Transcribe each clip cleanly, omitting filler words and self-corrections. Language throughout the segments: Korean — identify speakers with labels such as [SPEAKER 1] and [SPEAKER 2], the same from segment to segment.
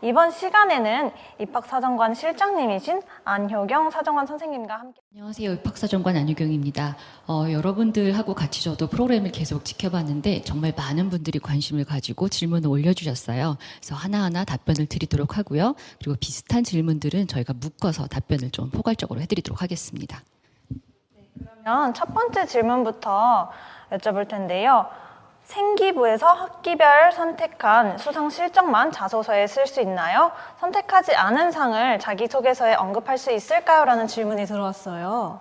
[SPEAKER 1] 이번 시간에는 입학사정관 실장님이신 안효경 사정관 선생님과 함께.
[SPEAKER 2] 안녕하세요. 입학사정관 안유경입니다. 여러분들하고 같이 저도 프로그램을 계속 지켜봤는데 정말 많은 분들이 관심을 가지고 질문을 올려주셨어요. 그래서 하나하나 답변을 드리도록 하고요. 그리고 비슷한 질문들은 저희가 묶어서 답변을 좀 포괄적으로 해드리도록 하겠습니다.
[SPEAKER 1] 그러면 첫 번째 질문부터 여쭤볼 텐데요. 생기부에서 학기별 선택한 수상 실적만 자소서에 쓸 수 있나요? 선택하지 않은 상을 자기소개서에 언급할 수 있을까요? 라는 질문이 들어왔어요.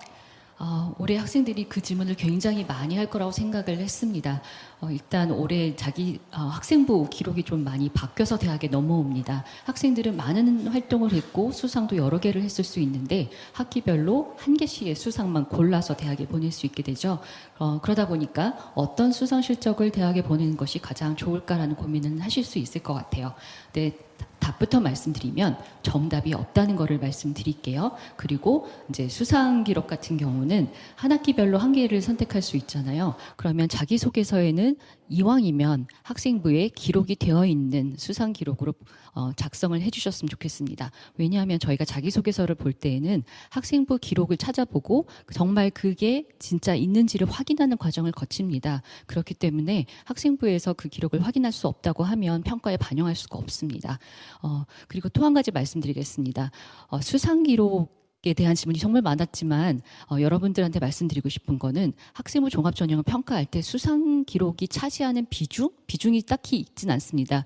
[SPEAKER 2] 올해 학생들이 그 질문을 굉장히 많이 할 거라고 생각을 했습니다. 일단 올해 학생부 기록이 좀 많이 바뀌어서 대학에 넘어옵니다. 학생들은 많은 활동을 했고 수상도 여러 개를 했을 수 있는데 학기별로 한 개씩의 수상만 골라서 대학에 보낼 수 있게 되죠. 그러다 보니까 어떤 수상 실적을 대학에 보내는 것이 가장 좋을까라는 고민을 하실 수 있을 것 같아요. 네, 답부터 말씀드리면 정답이 없다는 것을 말씀드릴게요. 그리고 이제 수상 기록 같은 경우는 한 학기별로 한 개를 선택할 수 있잖아요. 그러면 자기소개서에는 이왕이면 학생부에 기록이 되어 있는 수상 기록으로 작성을 해주셨으면 좋겠습니다. 왜냐하면 저희가 자기소개서를 볼 때에는 학생부 기록을 찾아보고 정말 그게 진짜 있는지를 확인하는 과정을 거칩니다. 그렇기 때문에 학생부에서 그 기록을 확인할 수 없다고 하면 평가에 반영할 수가 없습니다. 그리고 또 한 가지 말씀드리겠습니다. 수상 기록에 대한 질문이 정말 많았지만 여러분들한테 말씀드리고 싶은 거는 학생부 종합전형을 평가할 때 수상 기록이 차지하는 비중이 딱히 있진 않습니다.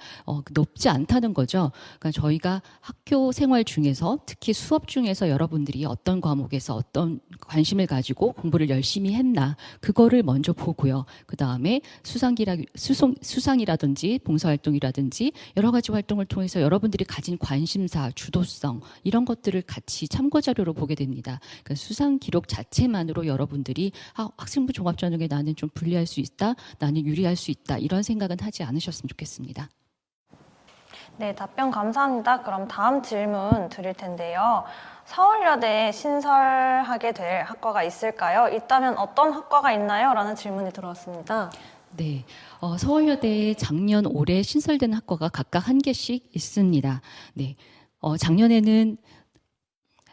[SPEAKER 2] 높지 않다는 거죠. 그러니까 저희가 학교 생활 중에서 특히 수업 중에서 여러분들이 어떤 과목에서 어떤 관심을 가지고 공부를 열심히 했나 그거를 먼저 보고요. 그 다음에 수상이라든지 봉사활동이라든지 여러 가지 활동을 통해서 여러분들이 가진 관심사, 주도성 이런 것들을 같이 참고 자료로 보게 됩니다. 그러니까 수상 기록 자체만으로 여러분들이 학생부 종합전형에 나는 좀 불리할 수 있다, 나는 유리할 수 있다 이런 생각은 하지 않으셨으면 좋겠습니다.
[SPEAKER 1] 네, 답변 감사합니다. 그럼 다음 질문 드릴 텐데요. 서울여대에 신설하게 될 학과가 있을까요? 있다면 어떤 학과가 있나요? 라는 질문이 들어왔습니다.
[SPEAKER 2] 네, 서울여대에 작년, 올해 신설된 학과가 각각 한 개씩 있습니다. 네, 작년에는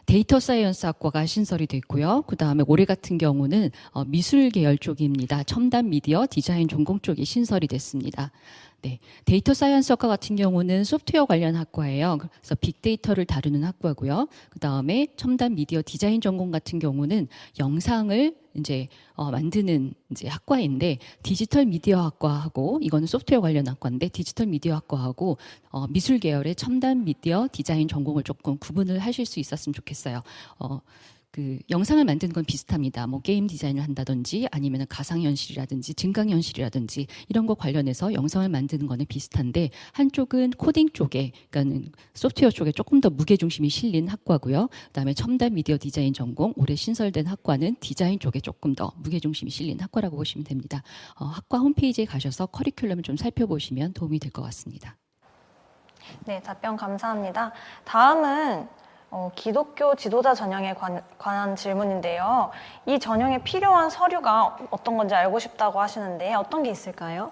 [SPEAKER 2] 데이터 사이언스 학과가 신설이 됐고요. 그 다음에 올해 같은 경우는 미술 계열 쪽입니다. 첨단 미디어 디자인 전공 쪽이 신설이 됐습니다. 네, 데이터 사이언스 학과 같은 경우는 소프트웨어 관련 학과예요. 그래서 빅데이터를 다루는 학과고요. 그 다음에 첨단 미디어 디자인 전공 같은 경우는 영상을 이제 만드는 이제 학과인데 디지털 미디어 학과하고 이거는 소프트웨어 관련 학과인데 디지털 미디어 학과하고 미술 계열의 첨단 미디어 디자인 전공을 조금 구분을 하실 수 있었으면 좋겠어요. 그 영상을 만드는 건 비슷합니다. 뭐 게임 디자인을 한다든지 아니면 가상현실이라든지 증강현실이라든지 이런 거 관련해서 영상을 만드는 거는 비슷한데 한쪽은 코딩 쪽에 그러니까 소프트웨어 쪽에 조금 더 무게중심이 실린 학과고요. 그다음에 첨단 미디어 디자인 전공 올해 신설된 학과는 디자인 쪽에 조금 더 무게중심이 실린 학과라고 보시면 됩니다. 학과 홈페이지에 가셔서 커리큘럼을 좀 살펴보시면 도움이 될 것 같습니다.
[SPEAKER 1] 네, 답변 감사합니다. 다음은 기독교 지도자 전형에 관한 질문인데요. 이 전형에 필요한 서류가 어떤 건지 알고 싶다고 하시는데 어떤 게 있을까요?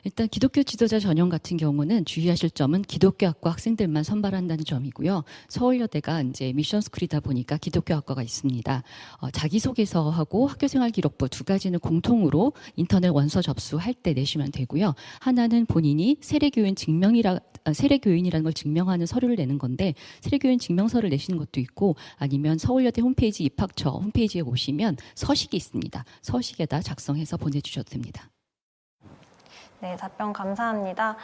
[SPEAKER 2] 일단 기독교 지도자 전형 같은 경우는 주의하실 점은 기독교학과 학생들만 선발한다는 점이고요. 서울여대가 이제 미션스쿨이다 보니까 기독교학과가 있습니다. 자기소개서하고 학교생활기록부 두 가지는 공통으로 인터넷 원서 접수할 때 내시면 되고요. 하나는 본인이 세례교인이라는 걸 증명하는 서류를 내는 건데 세례교인 증명서를 내시는 것도 있고 아니면 서울여대 홈페이지 입학처 홈페이지에 오시면 서식이 있습니다. 서식에다 작성해서 보내주셔도 됩니다.
[SPEAKER 1] 네, 답변 감사합니다.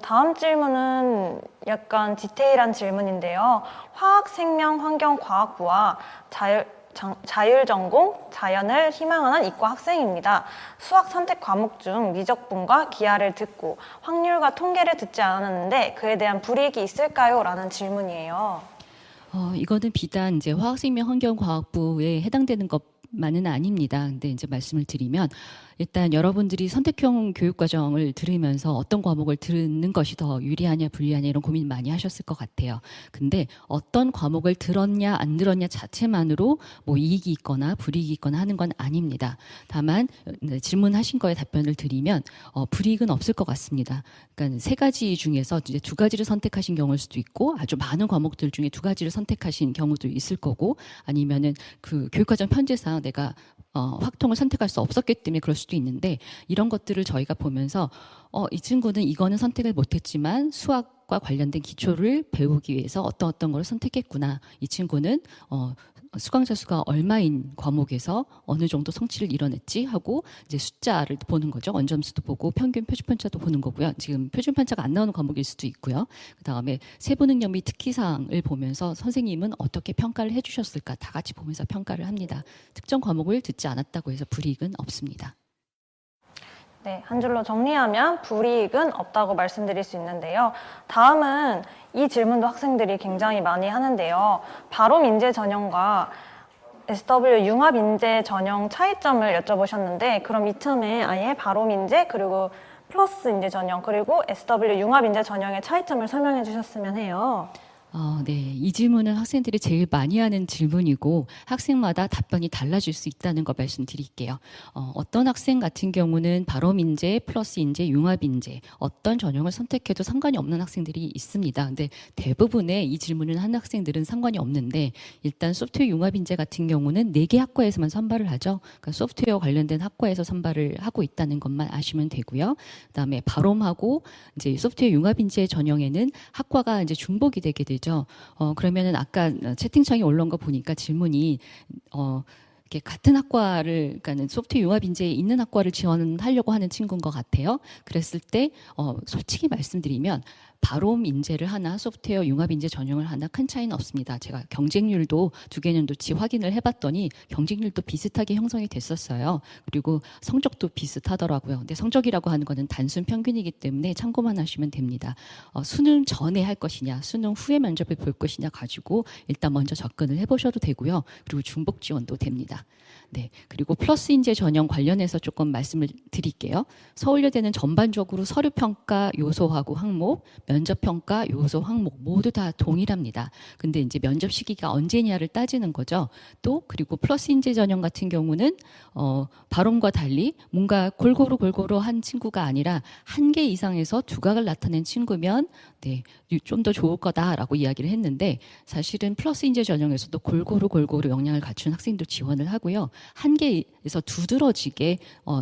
[SPEAKER 1] 다음 질문은 약간 디테일한 질문인데요. 화학생명환경과학부와 자율전공, 자연을 희망하는 이과 학생입니다. 수학 선택 과목 중 미적분과 기하를 듣고 확률과 통계를 듣지 않았는데 그에 대한 불이익이 있을까요? 라는 질문이에요.
[SPEAKER 2] 이거는 비단 이제 화학생명환경과학부에 해당되는 것만은 아닙니다. 근데 이제 말씀을 드리면 일단 여러분들이 선택형 교육과정을 들으면서 어떤 과목을 듣는 것이 더 유리하냐 불리하냐 이런 고민 많이 하셨을 것 같아요. 근데 어떤 과목을 들었냐 안 들었냐 자체만으로 뭐 이익이 있거나 불이익이 있거나 하는 건 아닙니다. 다만 질문하신 거에 답변을 드리면 불이익은 없을 것 같습니다. 그러니까 세 가지 중에서 이제 두 가지를 선택하신 경우일 수도 있고 아주 많은 과목들 중에 두 가지를 선택하신 경우도 있을 거고 아니면은 그 교육과정 편제상 내가 확통을 선택할 수 없었기 때문에 그럴 수도 있는데 이런 것들을 저희가 보면서 이 친구는 이거는 선택을 못했지만 수학과 관련된 기초를 배우기 위해서 어떤 거를 선택했구나. 이 친구는 수강자 수가 얼마인 과목에서 어느 정도 성취를 이뤄냈지 하고 이제 숫자를 보는 거죠. 원점수도 보고 평균 표준 편차도 보는 거고요. 지금 표준 편차가 안 나오는 과목일 수도 있고요. 그다음에 세부 능력 및 특기사항을 보면서 선생님은 어떻게 평가를 해주셨을까 다 같이 보면서 평가를 합니다. 특정 과목을 듣지 않았다고 해서 불이익은 없습니다.
[SPEAKER 1] 네, 한 줄로 정리하면 불이익은 없다고 말씀드릴 수 있는데요. 다음은 이 질문도 학생들이 굉장히 많이 하는데요. 바로 인재 전형과 SW 융합 인재 전형 차이점을 여쭤보셨는데 그럼 이쯤에 아예 바로 인재 그리고 플러스 인재 전형 그리고 SW 융합 인재 전형의 차이점을 설명해 주셨으면 해요.
[SPEAKER 2] 네. 이 질문은 학생들이 제일 많이 하는 질문이고 학생마다 답변이 달라질 수 있다는 거 말씀드릴게요. 어떤 학생 같은 경우는 발음인재, 플러스 인재, 융합 인재 어떤 전형을 선택해도 상관이 없는 학생들이 있습니다. 근데 대부분의 이 질문을 하는 학생들은 상관이 없는데 일단 소프트웨어 융합 인재 같은 경우는 4개 학과에서만 선발을 하죠. 그러니까 소프트웨어 관련된 학과에서 선발을 하고 있다는 것만 아시면 되고요. 그다음에 발음하고 이제 소프트웨어 융합 인재 전형에는 학과가 이제 중복이 되게 되죠. 그러면은 아까 채팅창에 올라온 거 보니까 질문이 이렇게 같은 학과를 그러니까는 소프트웨어 융합 인재에 있는 학과를 지원하려고 하는 친구인 것 같아요. 그랬을 때 솔직히 말씀드리면 바롬 인재를 하나 소프트웨어 융합 인재 전형을 하나 큰 차이는 없습니다. 제가 경쟁률도 두 개년도치 확인을 해봤더니 경쟁률도 비슷하게 형성이 됐었어요. 그리고 성적도 비슷하더라고요. 근데 성적이라고 하는 거는 단순 평균이기 때문에 참고만 하시면 됩니다. 수능 전에 할 것이냐 수능 후에 면접을 볼 것이냐 가지고 일단 먼저 접근을 해보셔도 되고요. 그리고 중복 지원도 됩니다. 네, 그리고 플러스 인재 전형 관련해서 조금 말씀을 드릴게요. 서울여대는 전반적으로 서류평가 요소하고 항목, 면접평가 요소 항목 모두 다 동일합니다. 근데 이제 면접 시기가 언제냐를 따지는 거죠. 또 그리고 플러스 인재 전형 같은 경우는 발음과 달리 뭔가 골고루 한 친구가 아니라 한 개 이상에서 두각을 나타낸 친구면 네, 좀 더 좋을 거다라고 이야기를 했는데 사실은 플러스 인재 전형에서도 골고루 역량을 갖춘 학생도 지원을 하고요. 한 개에서 두드러지게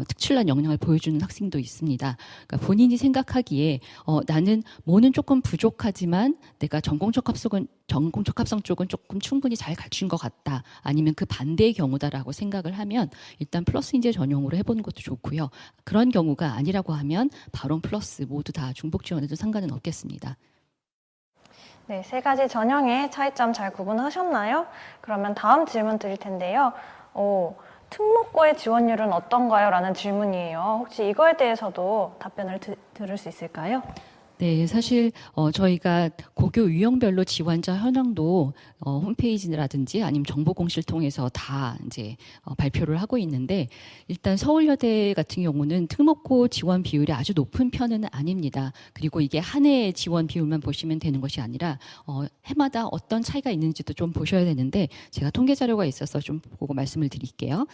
[SPEAKER 2] 특출난 역량을 보여주는 학생도 있습니다. 그러니까 본인이 생각하기에 나는 뭐는 조금 부족하지만 내가 전공적 합성 쪽은 조금 충분히 잘 갖춘 것 같다. 아니면 그 반대의 경우다라고 생각을 하면 일단 플러스 인재 전형으로 해보는 것도 좋고요. 그런 경우가 아니라고 하면 바론 플러스 모두 다 중복 지원해도 상관은 없겠습니다.
[SPEAKER 1] 네, 세 가지 전형의 차이점 잘 구분하셨나요? 그러면 다음 질문 드릴 텐데요. 특목고의 지원율은 어떤가요? 라는 질문이에요. 혹시 이거에 대해서도 답변을 들을 수 있을까요?
[SPEAKER 2] 네, 사실 저희가 고교 유형별로 지원자 현황도 홈페이지라든지 아니면 정보공시를 통해서 다 이제 발표를 하고 있는데 일단 서울여대 같은 경우는 특목고 지원 비율이 아주 높은 편은 아닙니다. 그리고 이게 한 해의 지원 비율만 보시면 되는 것이 아니라 해마다 어떤 차이가 있는지도 좀 보셔야 되는데 제가 통계 자료가 있어서 좀 보고 말씀을 드릴게요.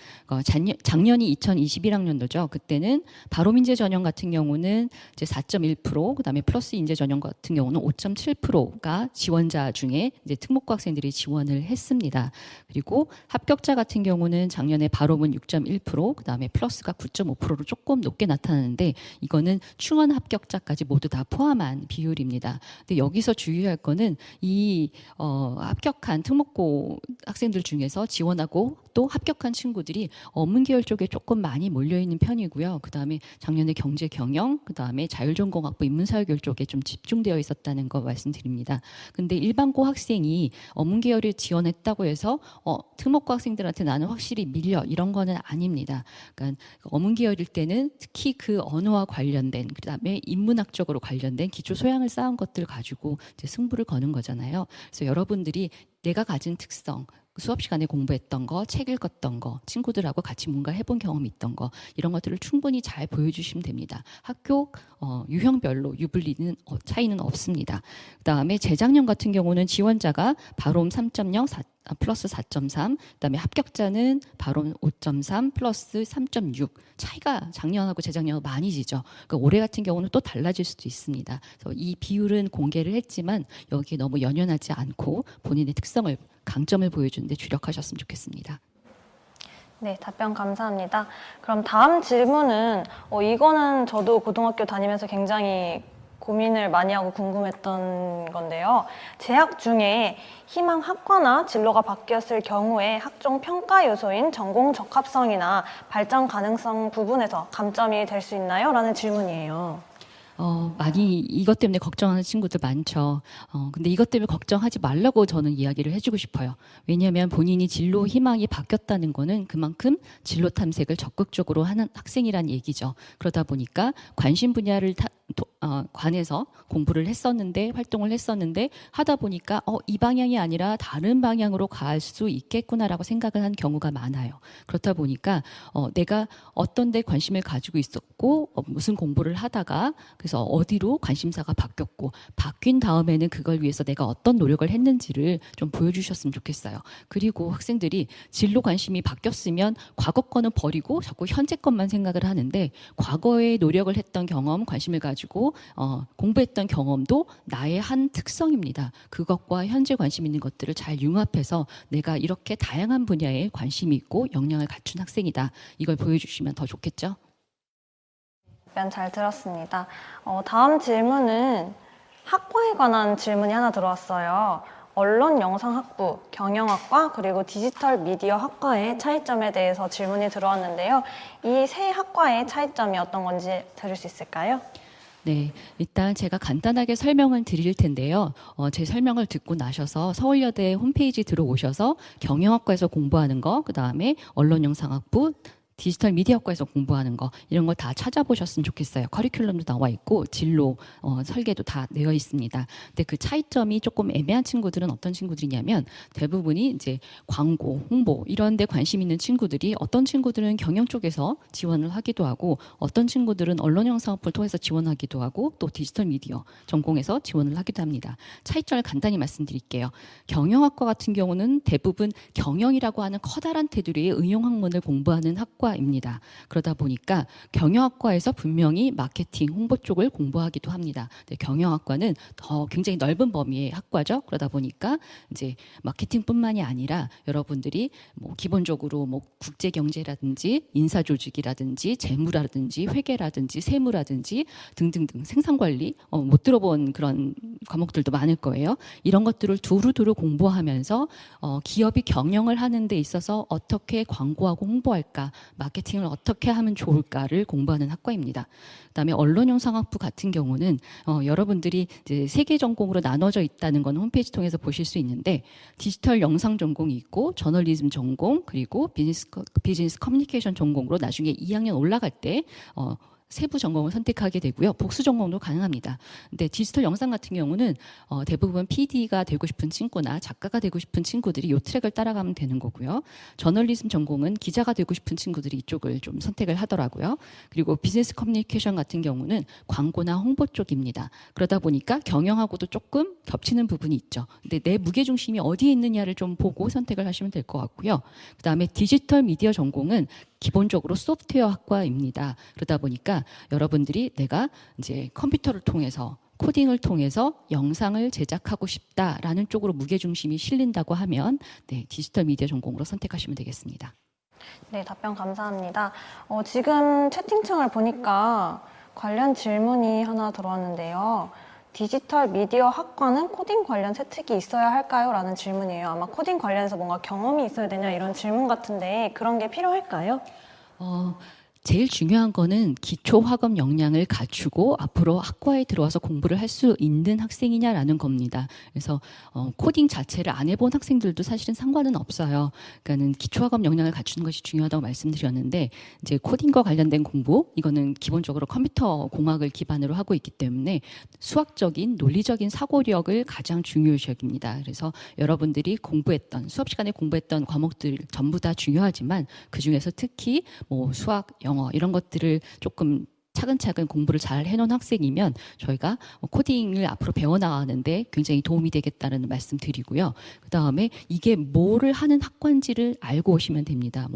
[SPEAKER 2] 작년이 2021학년도죠. 그때는 바로민재 전형 같은 경우는 이제 4.1%, 그다음에 플러스 인재 전형 같은 경우는 5.7%가 지원자 중에 이제 특목고 학생들이 지원을 했습니다. 그리고 합격자 같은 경우는 작년에 바로문 6.1%, 그다음에 플러스가 9.5%로 조금 높게 나타나는데 이거는 충원 합격자까지 모두 다 포함한 비율입니다. 근데 여기서 주의할 거는 이 합격한 특목고 학생들 중에서 지원하고 또 합격한 친구들이 업문 계열 쪽에 조금 많이 몰려 있는 편이고요. 그다음에 작년에 경제 경영, 그다음에 자율전공학부 인문사회계열 쪽에 좀 집중되어 있었다는 거 말씀드립니다. 근데 일반고 학생이 업문 계열을 지원했다고 해서 특목고 학생들한테 나는 확실히 밀려 이런 거는 아닙니다. 그러니까 업문 계열일 때는 특히 그 언어와 관련된 그다음에 인문학적으로 관련된 기초 소양을 쌓은 것들 가지고 이제 승부를 거는 거잖아요. 그래서 여러분들이 내가 가진 특성 수업 시간에 공부했던 거, 책 읽었던 거, 친구들하고 같이 뭔가 해본 경험이 있던 거 이런 것들을 충분히 잘 보여주시면 됩니다. 학교 유형별로 유불리는 차이는 없습니다. 그다음에 재작년 같은 경우는 지원자가 바롬 3.0 플러스 4.3, 그다음에 합격자는 바롬 5.3 플러스 3.6 차이가 작년하고 재작년하고 많이 지죠. 그러니까 올해 같은 경우는 또 달라질 수도 있습니다. 그래서 이 비율은 공개를 했지만 여기에 너무 연연하지 않고 본인의 특성을 강점을 보여주는데 주력하셨으면 좋겠습니다.
[SPEAKER 1] 네, 답변 감사합니다. 그럼 다음 질문은 이거는 저도 고등학교 다니면서 굉장히 고민을 많이 하고 궁금했던 건데요. 재학 중에 희망 학과나 진로가 바뀌었을 경우에 학종 평가 요소인 전공 적합성이나 발전 가능성 부분에서 감점이 될 수 있나요? 라는 질문이에요.
[SPEAKER 2] 많이 이것 때문에 걱정하는 친구들 많죠. 근데 이것 때문에 걱정하지 말라고 저는 이야기를 해주고 싶어요. 왜냐하면 본인이 진로 희망이 바뀌었다는 거는 그만큼 진로 탐색을 적극적으로 하는 학생이란 얘기죠. 그러다 보니까 관심 분야를 관해서 공부를 했었는데 활동을 했었는데 하다 보니까 이 방향이 아니라 다른 방향으로 갈 수 있겠구나라고 생각을 한 경우가 많아요. 그렇다 보니까 내가 어떤 데 관심을 가지고 있었고 무슨 공부를 하다가 그래서 어디로 관심사가 바뀌었고 바뀐 다음에는 그걸 위해서 내가 어떤 노력을 했는지를 좀 보여주셨으면 좋겠어요. 그리고 학생들이 진로 관심이 바뀌었으면 과거 거는 버리고 자꾸 현재 것만 생각을 하는데 과거에 노력을 했던 경험, 관심을 가지고 공부했던 경험도 나의 한 특성입니다. 그것과 현재 관심 있는 것들을 잘 융합해서 내가 이렇게 다양한 분야에 관심이 있고 역량을 갖춘 학생이다. 이걸 보여주시면 더 좋겠죠?
[SPEAKER 1] 답변 잘 들었습니다. 다음 질문은 학과에 관한 질문이 하나 들어왔어요. 언론영상학부, 경영학과, 그리고 디지털 미디어 학과의 차이점에 대해서 질문이 들어왔는데요. 이 세 학과의 차이점이 어떤 건지 들을 수 있을까요?
[SPEAKER 2] 네, 일단 제가 간단하게 설명을 드릴 텐데요. 제 설명을 듣고 나셔서 서울여대 홈페이지 들어오셔서 경영학과에서 공부하는 거, 그 다음에 언론영상학부, 디지털 미디어학과에서 공부하는 거 이런 거 다 찾아보셨으면 좋겠어요. 커리큘럼도 나와 있고 진로 설계도 다 되어 있습니다. 근데 그 차이점이 조금 애매한 친구들은 어떤 친구들이냐면 대부분이 이제 광고, 홍보 이런 데 관심 있는 친구들이 어떤 친구들은 경영 쪽에서 지원을 하기도 하고 어떤 친구들은 언론영상학부를 통해서 지원하기도 하고 또 디지털 미디어 전공에서 지원을 하기도 합니다. 차이점을 간단히 말씀드릴게요. 경영학과 같은 경우는 대부분 경영이라고 하는 커다란 테두리의 응용학문을 공부하는 학과 입니다. 그러다 보니까 경영학과에서 분명히 마케팅, 홍보 쪽을 공부하기도 합니다. 경영학과는 더 굉장히 넓은 범위의 학과죠. 그러다 보니까 이제 마케팅뿐만이 아니라 여러분들이 뭐 기본적으로 뭐 국제 경제라든지 인사 조직이라든지 재무라든지 회계라든지 세무라든지 등등등 생산 관리 못 들어본 그런 과목들도 많을 거예요. 이런 것들을 두루두루 공부하면서 기업이 경영을 하는 데 있어서 어떻게 광고하고 홍보할까 마케팅을 어떻게 하면 좋을까를 공부하는 학과입니다. 그다음에 언론영상학부 같은 경우는 여러분들이 이제 3개 전공으로 나눠져 있다는 건 홈페이지 통해서 보실 수 있는데 디지털 영상 전공이 있고 저널리즘 전공 그리고 비즈니스 커뮤니케이션 전공으로 나중에 2학년 올라갈 때 세부 전공을 선택하게 되고요. 복수 전공도 가능합니다. 근데 디지털 영상 같은 경우는 대부분 PD가 되고 싶은 친구나 작가가 되고 싶은 친구들이 이 트랙을 따라가면 되는 거고요. 저널리즘 전공은 기자가 되고 싶은 친구들이 이쪽을 좀 선택을 하더라고요. 그리고 비즈니스 커뮤니케이션 같은 경우는 광고나 홍보 쪽입니다. 그러다 보니까 경영하고도 조금 겹치는 부분이 있죠. 근데 내 무게중심이 어디에 있느냐를 좀 보고 선택을 하시면 될 것 같고요. 그다음에 디지털 미디어 전공은 기본적으로 소프트웨어 학과입니다. 그러다 보니까 여러분들이 내가 이제 컴퓨터를 통해서 코딩을 통해서 영상을 제작하고 싶다라는 쪽으로 무게중심이 실린다고 하면 디지털 미디어 전공으로 선택하시면 되겠습니다.
[SPEAKER 1] 네, 답변 감사합니다. 지금 채팅창을 보니까 관련 질문이 하나 들어왔는데요. 디지털 미디어 학과는 코딩 관련 채택이 있어야 할까요? 라는 질문이에요. 아마 코딩 관련해서 뭔가 경험이 있어야 되냐 이런 질문 같은데 그런 게 필요할까요?
[SPEAKER 2] 제일 중요한 거는 기초 학업 역량을 갖추고 앞으로 학과에 들어와서 공부를 할 수 있는 학생이냐라는 겁니다. 그래서 코딩 자체를 안 해본 학생들도 사실은 상관은 없어요. 그러니까는 기초 학업 역량을 갖추는 것이 중요하다고 말씀드렸는데 이제 코딩과 관련된 공부 이거는 기본적으로 컴퓨터 공학을 기반으로 하고 있기 때문에 수학적인 논리적인 사고력을 가장 중요시 여깁니다. 그래서 여러분들이 공부했던 수업 시간에 공부했던 과목들 전부 다 중요하지만 그 중에서 특히 뭐 수학, 영어 이런 것들을 조금 차근차근 공부를 잘 해놓은 학생이면 저희가 코딩을 앞으로 배워나가는데 굉장히 도움이 되겠다는 말씀 드리고요. 그 다음에 이게 뭐를 하는 학과인지를 알고 오시면 됩니다.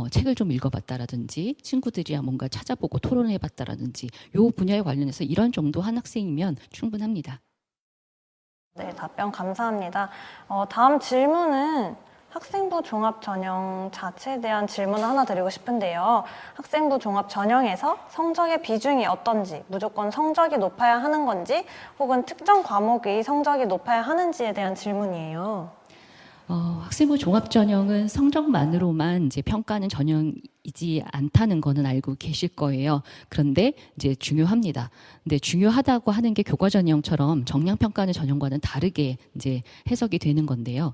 [SPEAKER 2] 책을 좀 읽어봤다라든지 친구들이랑 뭔가 찾아보고 토론해봤다라든지 요 분야에 관련해서 이런 정도 한 학생이면 충분합니다.
[SPEAKER 1] 네, 답변 감사합니다. 다음 질문은 학생부 종합 전형 자체에 대한 질문을 하나 드리고 싶은데요. 학생부 종합 전형에서 성적의 비중이 어떤지, 무조건 성적이 높아야 하는 건지, 혹은 특정 과목의 성적이 높아야 하는지에 대한 질문이에요.
[SPEAKER 2] 학생부 종합 전형은 성적만으로만 이제 평가하는 전형이지 않다는 거는 알고 계실 거예요. 그런데 이제 중요합니다. 근데 중요하다고 하는 게 교과 전형처럼 정량 평가하는 전형과는 다르게 이제 해석이 되는 건데요.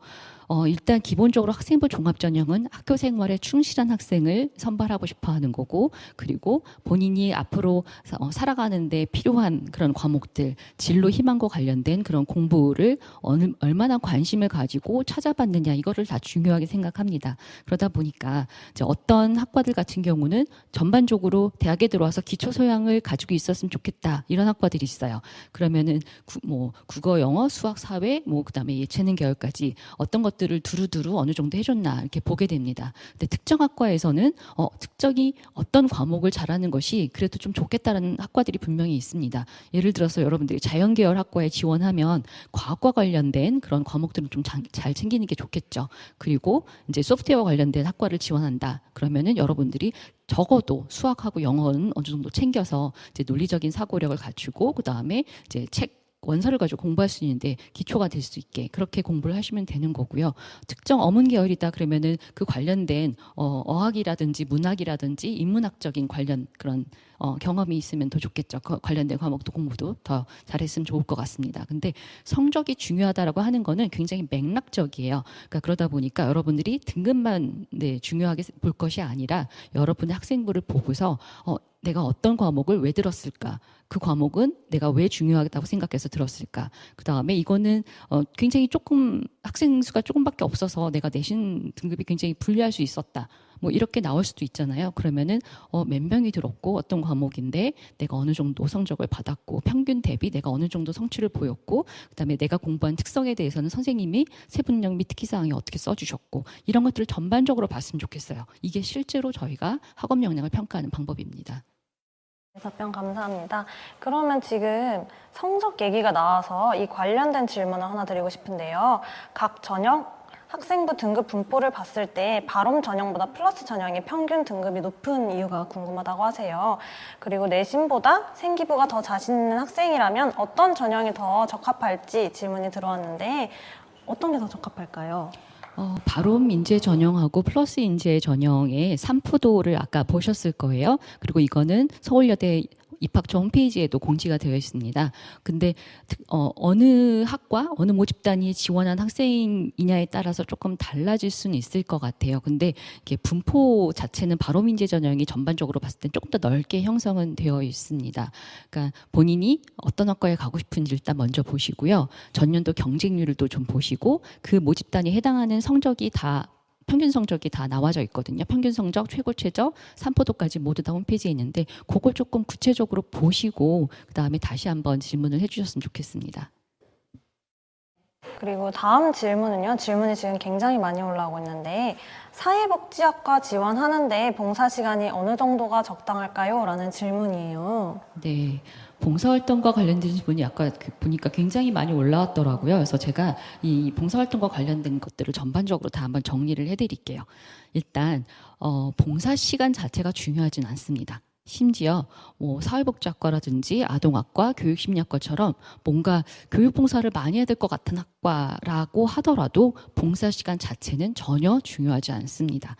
[SPEAKER 2] 일단 기본적으로 학생부 종합 전형은 학교 생활에 충실한 학생을 선발하고 싶어 하는 거고, 그리고 본인이 앞으로 살아가는데 필요한 그런 과목들, 진로 희망과 관련된 그런 공부를 얼마나 관심을 가지고 찾아봤느냐, 이거를 다 중요하게 생각합니다. 그러다 보니까 이제 어떤 학과들 같은 경우는 전반적으로 대학에 들어와서 기초 소양을 가지고 있었으면 좋겠다, 이런 학과들이 있어요. 그러면은 국어, 영어, 수학, 사회, 그다음에 예체능 계열까지 어떤 것들을 두루두루 어느 정도 해줬나 이렇게 보게 됩니다. 근데 특정 학과에서는 특정이 어떤 과목을 잘하는 것이 그래도 좀 좋겠다는 학과들이 분명히 있습니다. 예를 들어서 여러분들이 자연계열 학과에 지원하면 과학과 관련된 그런 과목들은 좀 잘 챙기는 게 좋겠죠. 그리고 이제 소프트웨어 관련된 학과를 지원한다. 그러면은 여러분들이 적어도 수학하고 영어는 어느 정도 챙겨서 이제 논리적인 사고력을 갖추고 그 다음에 이제 원서를 가지고 공부할 수 있는데 기초가 될 수 있게 그렇게 공부를 하시면 되는 거고요. 특정 어문 계열이다 그러면은 그 관련된 어학이라든지 문학이라든지 인문학적인 관련 그런 경험이 있으면 더 좋겠죠. 그 관련된 과목도 공부도 더 잘했으면 좋을 것 같습니다. 근데 성적이 중요하다라고 하는 거는 굉장히 맥락적이에요. 그러니까 그러다 보니까 여러분들이 등급만 중요하게 볼 것이 아니라 여러분의 학생부를 보고서 내가 어떤 과목을 왜 들었을까? 그 과목은 내가 왜 중요하다고 생각해서 들었을까? 그 다음에 이거는 굉장히 조금 학생 수가 조금밖에 없어서 내가 내신 등급이 굉장히 불리할 수 있었다. 이렇게 나올 수도 있잖아요. 그러면은 몇 명이 들었고 어떤 과목인데 내가 어느 정도 성적을 받았고 평균 대비 내가 어느 정도 성취를 보였고 그다음에 내가 공부한 특성에 대해서는 선생님이 세분력 및 특기사항에 어떻게 써주셨고 이런 것들을 전반적으로 봤으면 좋겠어요. 이게 실제로 저희가 학업 역량을 평가하는 방법입니다.
[SPEAKER 1] 답변 감사합니다. 그러면 지금 성적 얘기가 나와서 이 관련된 질문을 하나 드리고 싶은데요. 각 전형 학생부 등급 분포를 봤을 때 바롬 전형보다 플러스 전형이 평균 등급이 높은 이유가 궁금하다고 하세요. 그리고 내신보다 생기부가 더 자신 있는 학생이라면 어떤 전형이 더 적합할지 질문이 들어왔는데 어떤 게 더 적합할까요?
[SPEAKER 2] 바롬 인재 전형하고 플러스 인재 전형의 산푸도를 아까 보셨을 거예요. 그리고 이거는 서울여대 입학처 홈페이지에도 공지가 되어 있습니다. 근데 어느 학과, 어느 모집단이 지원한 학생이냐에 따라서 조금 달라질 수는 있을 것 같아요. 근데 이게 분포 자체는 바롬 인재 전형이 전반적으로 봤을 때 조금 더 넓게 형성은 되어 있습니다. 그러니까 본인이 어떤 학과에 가고 싶은지 일단 먼저 보시고요. 전년도 경쟁률을 또 좀 보시고 그 모집단이 해당하는 성적이 다 평균 성적이 다 나와져 있거든요. 평균 성적, 최고 최저, 산포도까지 모두 다 홈페이지에 있는데 그걸 조금 구체적으로 보시고 그다음에 다시 한번 질문을 해주셨으면 좋겠습니다.
[SPEAKER 1] 그리고 다음 질문은요. 질문이 지금 굉장히 많이 올라오고 있는데 사회복지학과 지원하는데 봉사 시간이 어느 정도가 적당할까요? 라는 질문이에요.
[SPEAKER 2] 네. 봉사활동과 관련된 질문이 아까 보니까 굉장히 많이 올라왔더라고요. 그래서 제가 이 봉사활동과 관련된 것들을 전반적으로 다 한번 정리를 해드릴게요. 일단 봉사 시간 자체가 중요하진 않습니다. 심지어 뭐 사회복지학과라든지 아동학과, 교육심리학과처럼 뭔가 교육봉사를 많이 해야 될 것 같은 학과라고 하더라도 봉사 시간 자체는 전혀 중요하지 않습니다.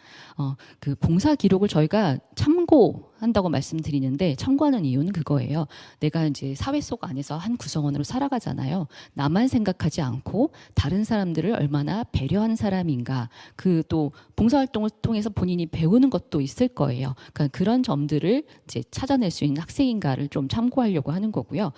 [SPEAKER 2] 그 봉사 기록을 저희가 참고한다고 말씀드리는데 참고하는 이유는 그거예요. 내가 이제 사회 속 안에서 한 구성원으로 살아가잖아요. 나만 생각하지 않고 다른 사람들을 얼마나 배려하는 사람인가. 그 또 봉사활동을 통해서 본인이 배우는 것도 있을 거예요. 그러니까 그런 점들을 이제 찾아낼 수 있는 학생인가를 좀 참고하려고 하는 거고요.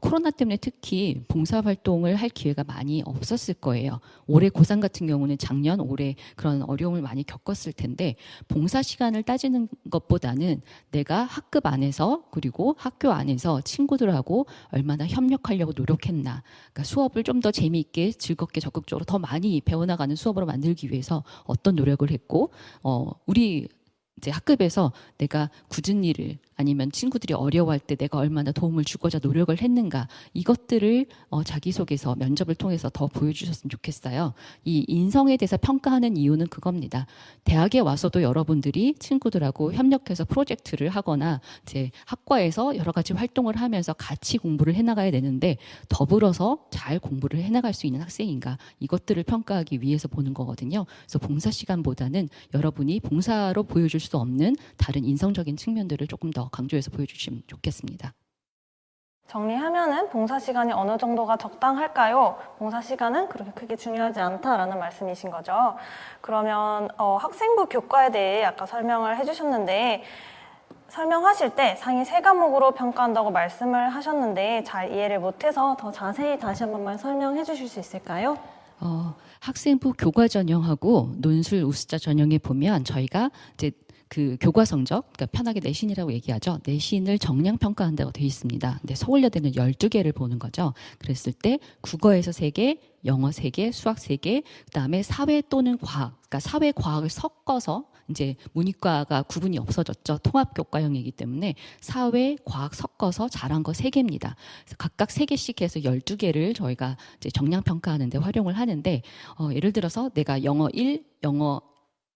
[SPEAKER 2] 코로나 때문에 특히 봉사활동을 할 기회가 많이 없었을 거예요. 올해 고3 같은 경우는 작년, 올해 그런 어려움을 많이 겪었을 텐데 봉사 시간을 따지는 것보다는 내가 학급 안에서 그리고 학교 안에서 친구들하고 얼마나 협력하려고 노력했나. 그러니까 수업을 좀 더 재미있게 즐겁게 적극적으로 더 많이 배워나가는 수업으로 만들기 위해서 어떤 노력을 했고 우리 이제 학급에서 내가 굳은 일을 아니면 친구들이 어려워할 때 내가 얼마나 도움을 주고자 노력을 했는가 이것들을 자기소개서 면접을 통해서 더 보여주셨으면 좋겠어요. 이 인성에 대해서 평가하는 이유는 그겁니다. 대학에 와서도 여러분들이 친구들하고 협력해서 프로젝트를 하거나 이제 학과에서 여러 가지 활동을 하면서 같이 공부를 해나가야 되는데 더불어서 잘 공부를 해나갈 수 있는 학생인가 이것들을 평가하기 위해서 보는 거거든요. 그래서 봉사 시간보다는 여러분이 봉사로 보여줄 수 없는 다른 인성적인 측면들을 조금 더 강조해서 보여주시면 좋겠습니다.
[SPEAKER 1] 정리하면은 봉사 시간이 어느 정도가 적당할까요? 봉사 시간은 그렇게 크게 중요하지 않다라는 말씀이신 거죠. 그러면 학생부 교과에 대해 아까 설명을 해주셨는데 설명하실 때 상위 3과목으로 평가한다고 말씀을 하셨는데 잘 이해를 못해서 더 자세히 다시 한 번만 설명해 주실 수 있을까요?
[SPEAKER 2] 학생부 교과 전형하고 논술 우수자 전형에 보면 저희가 이제 그 교과 성적, 그러니까 편하게 내신이라고 얘기하죠. 내신을 정량 평가한다고 되어 있습니다. 근데 서울여대는 12개를 보는 거죠. 그랬을 때 국어에서 3개, 영어 3개, 수학 3개, 그다음에 사회 또는 과학, 그러니까 사회 과학을 섞어서 이제 문이과가 구분이 없어졌죠. 통합교과형이기 때문에 사회, 과학 섞어서 잘한 거 3개입니다. 그래서 각각 3개씩 해서 12개를 저희가 이제 정량 평가하는 데 활용을 하는데 예를 들어서 내가 영어 1, 영어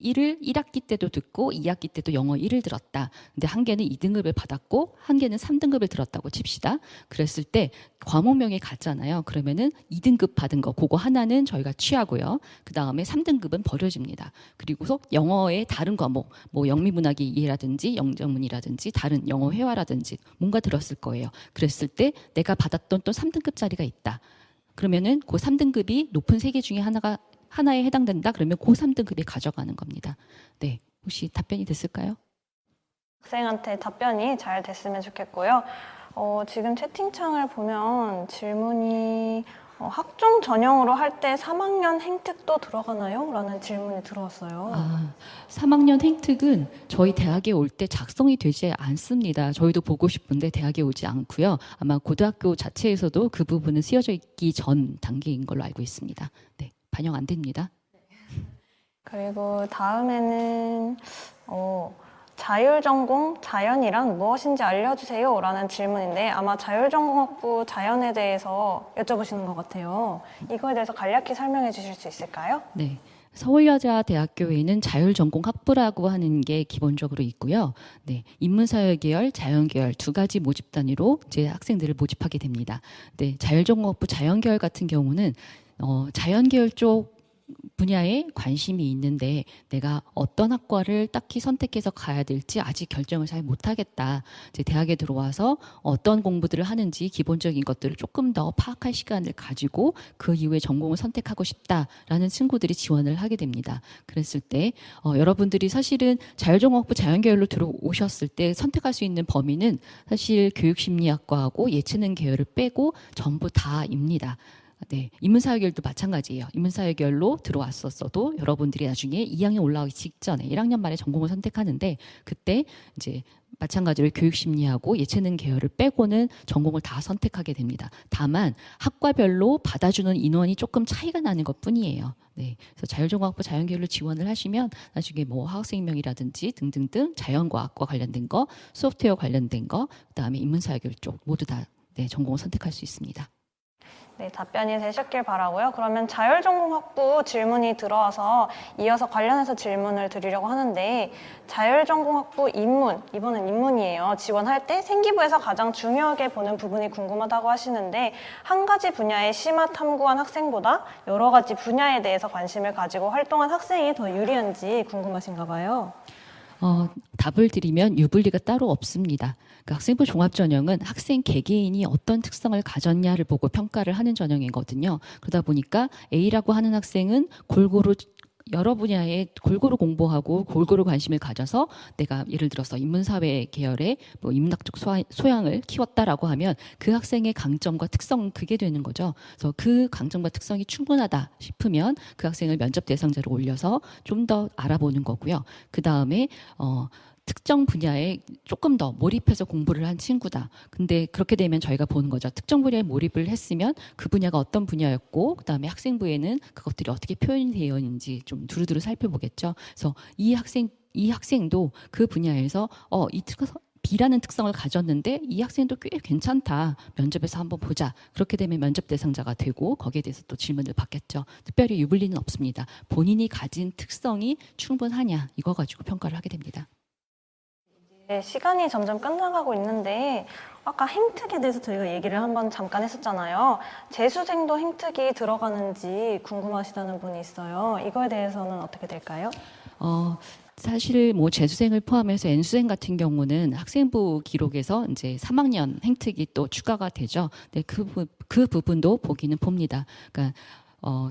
[SPEAKER 2] 1을 1학기 때도 듣고 2학기 때도 영어 1을 들었다. 근데 한 개는 2등급을 받았고 한 개는 3등급을 들었다고 칩시다. 그랬을 때 과목명이 같잖아요. 그러면은 2등급 받은 거 그거 하나는 저희가 취하고요. 그다음에 3등급은 버려집니다. 그리고서 영어의 다른 과목 뭐 영미문학의 이해라든지 영정문이라든지 다른 영어 회화라든지 뭔가 들었을 거예요. 그랬을 때 내가 받았던 또 3등급짜리가 있다. 그러면은 그 3등급이 높은 3개 중에 하나에 해당된다. 그러면 고 3등급이 가져가는 겁니다. 네, 혹시 답변이 됐을까요?
[SPEAKER 1] 학생한테 답변이 잘 됐으면 좋겠고요. 지금 채팅창을 보면 질문이 학종 전형으로 할 때 3학년 행특도 들어가나요? 라는 질문이 들어왔어요.
[SPEAKER 2] 3학년 행특은 저희 대학에 올 때 작성이 되지 않습니다. 저희도 보고 싶은데 대학에 오지 않고요. 아마 고등학교 자체에서도 그 부분은 쓰여져 있기 전 단계인 걸로 알고 있습니다. 네, 반영 안 됩니다.
[SPEAKER 1] 그리고 다음에는 자율전공 자연이란 무엇인지 알려주세요 라는 질문인데 아마 자율전공학부 자연에 대해서 여쭤보시는 것 같아요. 이거에 대해서 간략히 설명해 주실 수 있을까요?
[SPEAKER 2] 네. 서울여자대학교에는 자율전공학부라고 하는 게 기본적으로 있고요. 네, 인문사회계열, 자연계열 2가지 모집 단위로 이제 학생들을 모집하게 됩니다. 네, 자율전공학부 자연계열 같은 경우는 자연계열 쪽 분야에 관심이 있는데 내가 어떤 학과를 딱히 선택해서 가야 될지 아직 결정을 잘 못하겠다. 이제 대학에 들어와서 어떤 공부들을 하는지 기본적인 것들을 조금 더 파악할 시간을 가지고 그 이후에 전공을 선택하고 싶다라는 친구들이 지원을 하게 됩니다. 그랬을 때 여러분들이 사실은 자율전공학부 자연계열로 들어오셨을 때 선택할 수 있는 범위는 사실 교육심리학과하고 예체능 계열을 빼고 전부 다입니다. 네, 인문사회계열도 마찬가지예요. 인문사회계열로 들어왔었어도 여러분들이 나중에 2학년 올라가기 직전에 1학년 말에 전공을 선택하는데 그때 이제 마찬가지로 교육심리하고 예체능 계열을 빼고는 전공을 다 선택하게 됩니다. 다만 학과별로 받아주는 인원이 조금 차이가 나는 것뿐이에요. 네, 그래서 자율전공학부 자연계열로 지원을 하시면 나중에 뭐 화학생명이라든지 등등등 자연과학과 관련된 거, 소프트웨어 관련된 거, 그다음에 인문사회계열 쪽 모두 다 네, 전공을 선택할 수 있습니다.
[SPEAKER 1] 네, 답변이 되셨길 바라고요. 그러면 자율전공학부 질문이 들어와서 이어서 관련해서 질문을 드리려고 하는데, 자율전공학부 인문, 이번엔 인문이에요. 지원할 때 생기부에서 가장 중요하게 보는 부분이 궁금하다고 하시는데, 한 가지 분야에 심화 탐구한 학생보다 여러 가지 분야에 대해서 관심을 가지고 활동한 학생이 더 유리한지 궁금하신가 봐요.
[SPEAKER 2] 답을 드리면 유불리가 따로 없습니다. 그러니까 학생부 종합전형은 학생 개개인이 어떤 특성을 가졌냐를 보고 평가를 하는 전형이거든요. 그러다 보니까 A라고 하는 학생은 골고루 여러 분야에 골고루 공부하고 골고루 관심을 가져서 내가 예를 들어서 인문사회 계열의 뭐 인문학적 소양을 키웠다라고 하면 그 학생의 강점과 특성은 그게 되는 거죠. 그래서 그 강점과 특성이 충분하다 싶으면 그 학생을 면접 대상자로 올려서 좀 더 알아보는 거고요. 그 다음에 특정 분야에 조금 더 몰입해서 공부를 한 친구다. 근데 그렇게 되면 저희가 보는 거죠. 특정 분야에 몰입을 했으면 그 분야가 어떤 분야였고, 그 다음에 학생부에는 그것들이 어떻게 표현이 되어 있는지 좀 두루두루 살펴보겠죠. 그래서 이 학생도 그 분야에서 B라는 특성을 가졌는데 이 학생도 꽤 괜찮다. 면접에서 한번 보자. 그렇게 되면 면접 대상자가 되고 거기에 대해서 또 질문을 받겠죠. 특별히 유불리는 없습니다. 본인이 가진 특성이 충분하냐 이거 가지고 평가를 하게 됩니다.
[SPEAKER 1] 네, 시간이 점점 끝나가고 있는데 아까 행특에 대해서 저희가 얘기를 한번 잠깐 했었잖아요. 재수생도 행특이 들어가는지 궁금하시다는 분이 있어요. 이거에 대해서는 어떻게 될까요?
[SPEAKER 2] 사실 뭐 재수생을 포함해서 N수생 같은 경우는 학생부 기록에서 이제 3학년 행특이 또 추가가 되죠. 네, 그 부분도 보기는 봅니다. 그러니까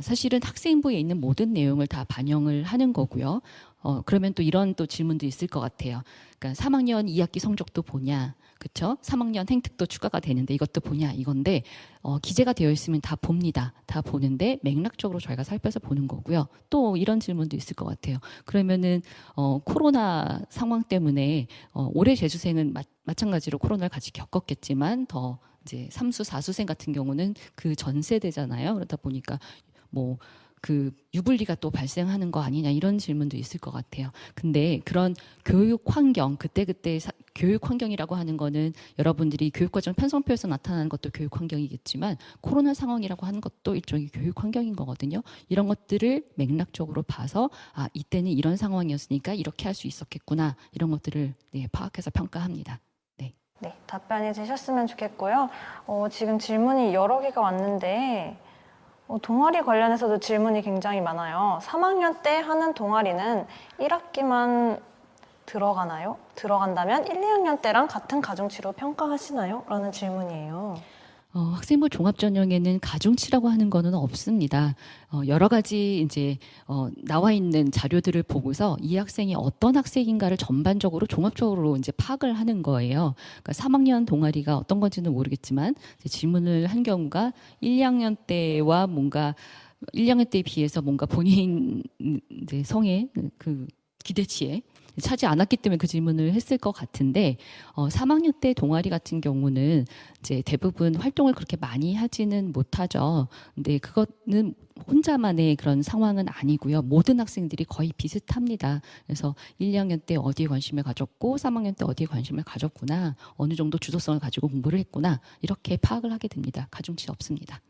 [SPEAKER 2] 사실은 학생부에 있는 모든 내용을 다 반영을 하는 거고요. 그러면 또 이런 또 질문도 있을 것 같아요. 그러니까 3학년 2학기 성적도 보냐, 그렇죠? 3학년 행특도 추가가 되는데 이것도 보냐 이건데 기재가 되어 있으면 다 봅니다. 다 보는데 맥락적으로 저희가 살펴서 보는 거고요. 또 이런 질문도 있을 것 같아요. 그러면은 코로나 상황 때문에 올해 재수생은 마찬가지로 코로나를 같이 겪었겠지만 더 이제 3수, 4수생 같은 경우는 그 전 세대잖아요. 그러다 보니까 뭐 그 유불리가 또 발생하는 거 아니냐 이런 질문도 있을 것 같아요. 근데 그런 교육 환경 그때 교육 환경이라고 하는 거는 여러분들이 교육과정 편성표에서 나타나는 것도 교육 환경이겠지만 코로나 상황이라고 하는 것도 일종의 교육 환경인 거거든요. 이런 것들을 맥락적으로 봐서 이때는 이런 상황이었으니까 이렇게 할 수 있었겠구나 이런 것들을 파악해서 평가합니다. 네,
[SPEAKER 1] 답변이 되셨으면 좋겠고요. 지금 질문이 여러 개가 왔는데 동아리 관련해서도 질문이 굉장히 많아요. 3학년 때 하는 동아리는 1학기만 들어가나요? 들어간다면 1, 2학년 때랑 같은 가중치로 평가하시나요? 라는 질문이에요.
[SPEAKER 2] 학생부 종합전형에는 가중치라고 하는 거는 없습니다. 여러 가지 이제 나와 있는 자료들을 보고서 이 학생이 어떤 학생인가를 전반적으로 종합적으로 이제 파악을 하는 거예요. 그러니까 3학년 동아리가 어떤 건지는 모르겠지만 질문을 한 경우가 1, 2학년 때와 뭔가 1, 2학년 때에 비해서 뭔가 본인 이제 성의 그 기대치에 차지 않았기 때문에 그 질문을 했을 것 같은데 3학년 때 동아리 같은 경우는 이제 대부분 활동을 그렇게 많이 하지는 못하죠. 근데 그거는 혼자만의 그런 상황은 아니고요. 모든 학생들이 거의 비슷합니다. 그래서 1, 2학년 때 어디에 관심을 가졌고 3학년 때 어디에 관심을 가졌구나. 어느 정도 주도성을 가지고 공부를 했구나. 이렇게 파악을 하게 됩니다. 가중치 없습니다.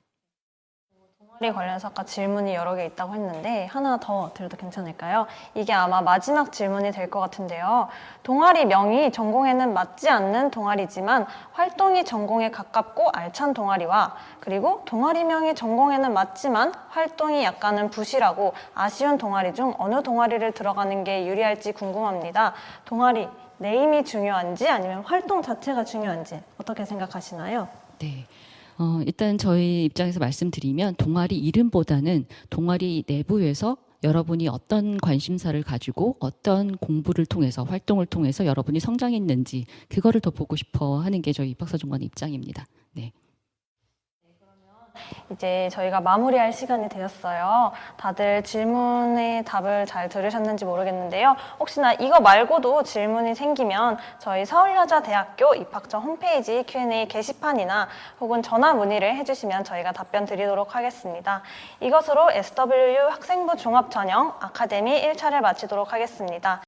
[SPEAKER 1] 동아리 관련해서 아까 질문이 여러 개 있다고 했는데 하나 더 드려도 괜찮을까요? 이게 아마 마지막 질문이 될 것 같은데요. 동아리 명이 전공에는 맞지 않는 동아리지만 활동이 전공에 가깝고 알찬 동아리와 그리고 동아리명이 전공에는 맞지만 활동이 약간은 부실하고 아쉬운 동아리 중 어느 동아리를 들어가는 게 유리할지 궁금합니다. 동아리 네임이 중요한지 아니면 활동 자체가 중요한지 어떻게 생각하시나요?
[SPEAKER 2] 네. 일단 저희 입장에서 말씀드리면 동아리 이름보다는 동아리 내부에서 여러분이 어떤 관심사를 가지고 어떤 공부를 통해서 활동을 통해서 여러분이 성장했는지 그거를 더 보고 싶어 하는 게 저희 입학사정관의 입장입니다. 네.
[SPEAKER 1] 이제 저희가 마무리할 시간이 되었어요. 다들 질문에 답을 잘 들으셨는지 모르겠는데요. 혹시나 이거 말고도 질문이 생기면 저희 서울여자대학교 입학처 홈페이지 Q&A 게시판이나 혹은 전화 문의를 해주시면 저희가 답변 드리도록 하겠습니다. 이것으로 SWU 학생부 종합전형 아카데미 1차를 마치도록 하겠습니다.